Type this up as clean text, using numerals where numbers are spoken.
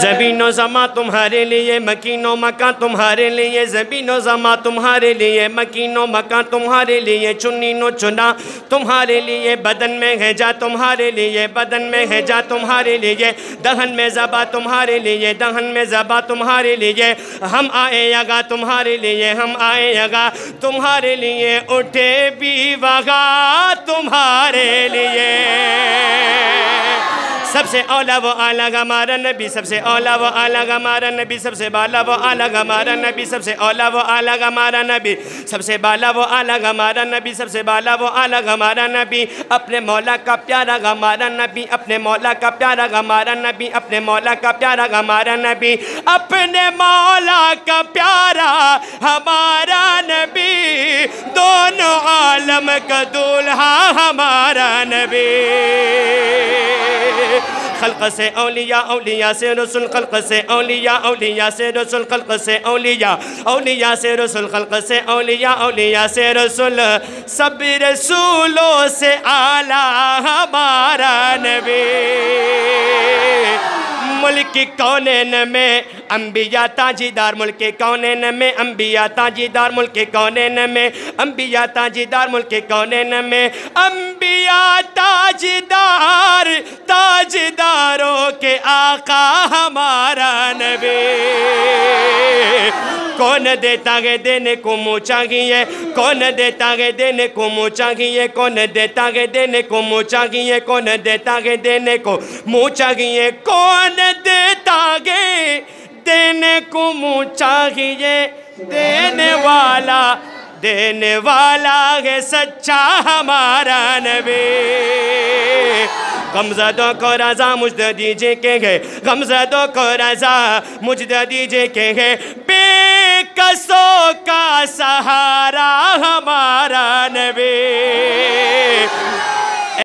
زمین و زماں تمہارے لیے، مکین و مکان تمہارے لیے، زمین و زماں تمہارے لیے، مکین و مکان تمہارے لیے، چنین و چنا تمہارے لیے، بدن میں ہے جا تمہارے لیے، بدن میں ہے جا تمہارے لیے، دہن میں زبا تمہارے لیے، دہن میں زبا تمہارے لیے، ہم آئے یگا تمہارے لیے، ہم آئے یگا تمہارے لیے، اٹھے بھی وغا تمہارے لیے۔ سب سے اولا و اعلیٰ ہمارا نبی، سب سے اولا و اعلیٰ ہمارا نبی، سب سے بالا و اعلیٰ ہمارا نبی، سب سے اولا و اعلیٰ ہمارا نبی، سب سے بالا و اعلیٰ ہمارا نبی، سب سے بالا و اعلیٰ ہمارا نبی، اپنے مولا کا پیارا ہمارا نبی، اپنے مولا کا پیارا ہمارا نبی، اپنے مولا کا پیارا ہمارا نبی، اپنے مولا کا پیارا ہمارا نبی، دونوں عالم کا دولہا ہمارا نبی۔ خلق سے اولیاء، اولیاء سے رسول، خلق سے اولیاء، اولیاء سے رسول، خلق سے اولیاء، اولیاء سے رسول، خلق سے اولیاء، اولیاء سے رسول، سب رسولوں سے اعلیٰ ہمارا نبی۔ ملک کونین میں انبیاء تاجدار، ملک کونین میں انبیاء تاجدار، ملک کونین میں انبیاء تاجدار، ملک کونین میں انبیاء تاجدار، تاجداروں کے آقا ہمارا نبی۔ کون دیتا ہے دینے کو منہ چاہیے، کون دیتا ہے دینے کو منہ چاہیے، کون دیتا ہے دینے کو منہ چاہیے، کون دیتا ہے دینے کو منہ چاہیے، کون دیتا ہے دینے کو منہ چاہیے، دینے والا ہے سچا ہمارا نبی۔ غمزدوں کو رضا مجھ دیجے کہ ہے، غمزدوں کو رضا مجھ دیجے کہ ہے، بے کسوں کا سہارا ہمارا نبی۔